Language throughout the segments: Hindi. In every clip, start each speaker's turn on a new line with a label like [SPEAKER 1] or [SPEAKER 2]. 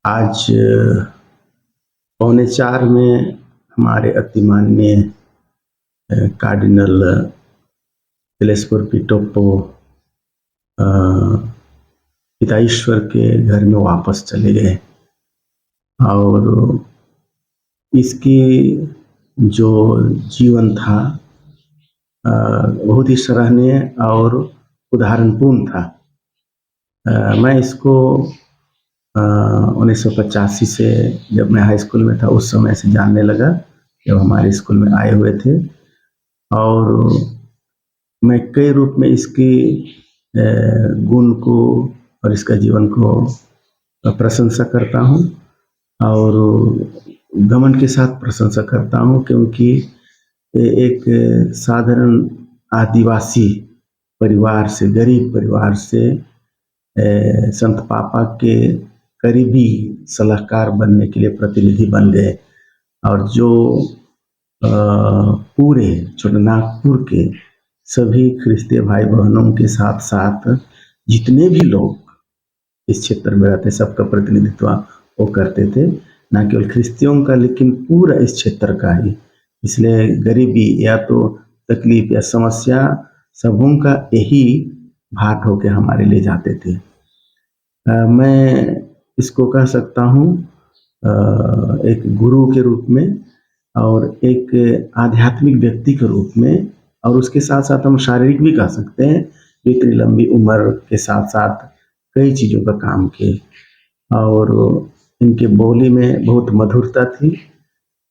[SPEAKER 1] आज पौने 4 में हमारे अति माननीय कार्डिनल सेलेस्टियोर पिटोप्पो अ, पिता ईश्वर के घर में वापस चले गए और इसकी जो जीवन था बहुत ही सराहनीय और उदाहरणपूर्ण था। मैं इसको 1985 से जब मैं हाई स्कूल में था उस समय से जानने लगा, जब हमारे स्कूल में आए हुए थे और मैं कई रूप में इसकी गुण को और इसका जीवन को प्रशंसा करता हूँ और घमंड के साथ प्रशंसा करता हूँ, क्योंकि एक साधारण आदिवासी परिवार से, गरीब परिवार से संत पापा के करीबी सलाहकार बनने के लिए प्रतिनिधि बन गए और जो पूरे छोटानागपुर के सभी ख्रिस्तीय भाई बहनों के साथ साथ जितने भी लोग इस क्षेत्र में रहते सबका प्रतिनिधित्व वो करते थे, ना केवल ख्रिस्तियों का लेकिन पूरा इस क्षेत्र का ही। इसलिए गरीबी या तो तकलीफ या समस्या सबों का यही भाट होके हमारे लिए जाते थे। मैं इसको कह सकता हूँ एक गुरु के रूप में और एक आध्यात्मिक व्यक्ति के रूप में, और उसके साथ साथ हम शारीरिक भी कह सकते हैं। इतनी लंबी उम्र के साथ साथ कई चीज़ों का काम किए और इनके बोली में बहुत मधुरता थी।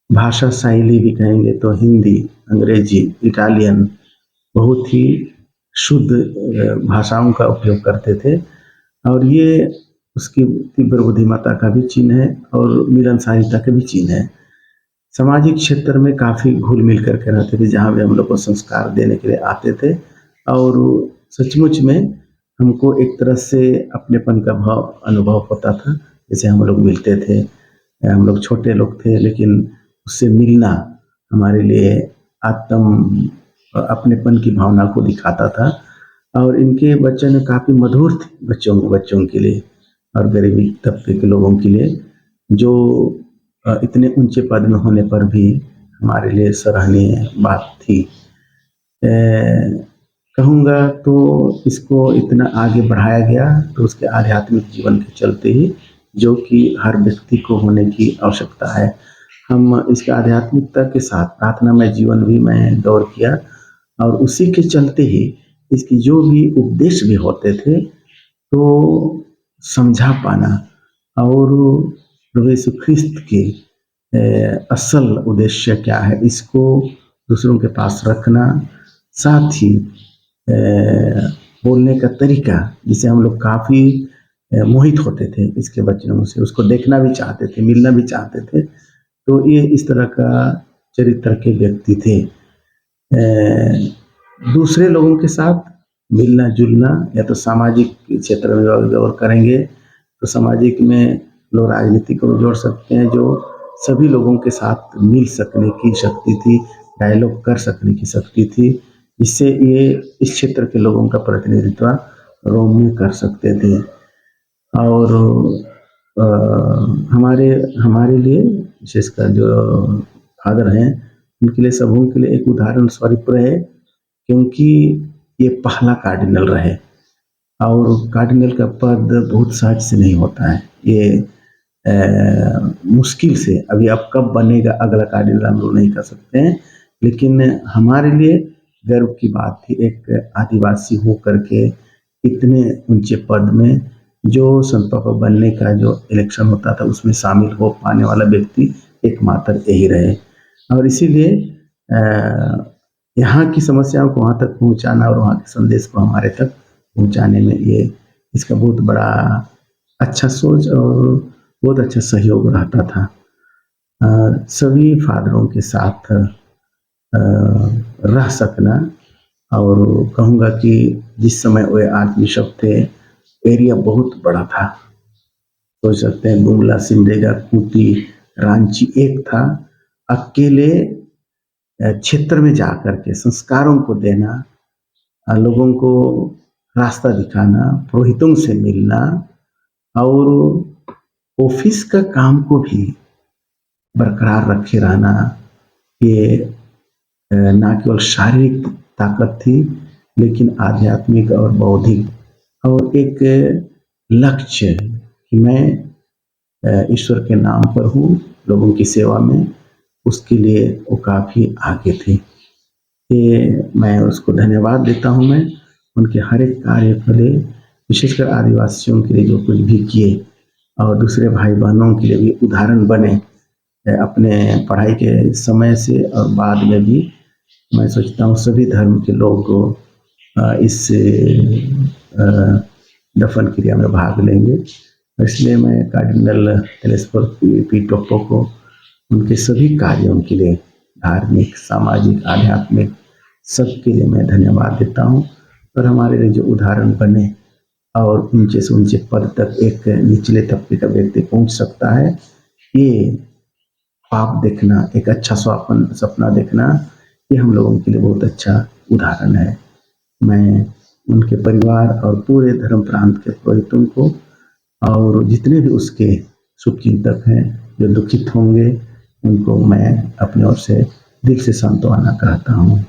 [SPEAKER 1] भाषा शैली भी कहेंगे तो हिंदी, अंग्रेजी, इटालियन बहुत ही शुद्ध भाषाओं का उपयोग करते थे और ये उसकी तीव्र बुद्धिमत्ता का भी चिन्ह है और मिलनसारिता का भी चिन्ह है। सामाजिक क्षेत्र में काफ़ी घुल मिल करके रहते थे, जहाँ भी हम लोग को संस्कार देने के लिए आते थे और सचमुच में हमको एक तरह से अपनेपन का भाव अनुभव होता था। जैसे हम लोग मिलते थे, हम लोग छोटे लोग थे लेकिन उससे मिलना हमारे लिए आत्म अपनेपन की भावना को दिखाता था और इनके वचन काफ़ी मधुर थे बच्चों के लिए और गरीबी तबके के लोगों के लिए, जो इतने ऊंचे पद में होने पर भी हमारे लिए सराहनीय बात थी। कहूँगा तो इसको इतना आगे बढ़ाया गया तो उसके आध्यात्मिक जीवन के चलते ही, जो कि हर व्यक्ति को होने की आवश्यकता है। हम इसके आध्यात्मिकता के साथ प्रार्थनामय जीवन भी मैं दौर किया और उसी के चलते ही इसकी जो भी उपदेश भी होते थे तो समझा पाना और प्रभु यीशु ख्रिस्त के असल उद्देश्य क्या है इसको दूसरों के पास रखना, साथ ही बोलने का तरीका जिसे हम लोग काफ़ी मोहित होते थे इसके वचनों से, उसको देखना भी चाहते थे, मिलना भी चाहते थे। तो ये इस तरह का चरित्र के व्यक्ति थे। दूसरे लोगों के साथ मिलना जुलना या तो सामाजिक क्षेत्र में और करेंगे तो सामाजिक में लोग राजनीति को जोड़ सकते हैं, जो सभी लोगों के साथ मिल सकने की शक्ति थी, डायलॉग कर सकने की शक्ति थी, इससे ये इस क्षेत्र के लोगों का प्रतिनिधित्व रोम में कर सकते थे। और अ, हमारे हमारे लिए विशेषकर जो फादर हैं उनके लिए सबों के लिए एक उदाहरण स्वरूप रहे, क्योंकि ये पहला कार्डिनल रहे और कार्डिनल का पद बहुत सहज से नहीं होता है। ये मुश्किल से अभी अब कब बनेगा अगला कार्डिनल हम लोग नहीं कर सकते हैं, लेकिन हमारे लिए गर्व की बात थी एक आदिवासी हो करके इतने ऊंचे पद में, जो संत पापा बनने का जो इलेक्शन होता था उसमें शामिल हो पाने वाला व्यक्ति एकमात्र यही रहे और इसीलिए यहाँ की समस्याओं को वहाँ तक पहुँचाना और वहाँ के संदेश को हमारे तक पहुँचाने में ये इसका बहुत बड़ा अच्छा सोच और बहुत अच्छा सहयोग रहता था। सभी फादरों के साथ रह सकना, और कहूँगा कि जिस समय वे आर्चबिशप थे एरिया बहुत बड़ा था, सोच सकते हैं गुमला, सिमडेगा, खूंटी, रांची एक था। अकेले क्षेत्र में जा कर के संस्कारों को देना, लोगों को रास्ता दिखाना, पुरोहितों से मिलना और ऑफिस का काम को भी बरकरार रखे रहना, ये ना केवल शारीरिक ताकत थी, लेकिन आध्यात्मिक और बौद्धिक और एक लक्ष्य कि मैं ईश्वर के नाम पर हूँ, लोगों की सेवा में, उसके लिए वो काफ़ी आगे थी। ये मैं उसको धन्यवाद देता हूँ मैं, उनके हर एक कार्य के लिए, विशेषकर आदिवासियों के लिए जो कुछ भी किए और दूसरे भाई बहनों के लिए भी उदाहरण बने अपने पढ़ाई के समय से और बाद में भी। मैं सोचता हूँ सभी धर्म के लोग इस दफन क्रिया में भाग लेंगे। इसलिए मैं कार्डिनल एलेस्पर पी टोप्पो को उनके सभी कार्यों के लिए, धार्मिक, सामाजिक, आध्यात्मिक, सबके लिए मैं धन्यवाद देता हूँ। और हमारे लिए जो उदाहरण बने और ऊंचे से ऊंचे पद तक एक निचले तबके का व्यक्ति पहुंच सकता है, ये ख्वाब देखना, एक अच्छा सपना देखना, ये हम लोगों के लिए बहुत अच्छा उदाहरण है। मैं उनके परिवार और पूरे धर्म प्रांत के पुरोहितों को और जितने भी उसके शुभचिंतक हैं जो दुखित होंगे, उनको मैं अपनी ओर से दिल से सांत्वना कहता हूँ।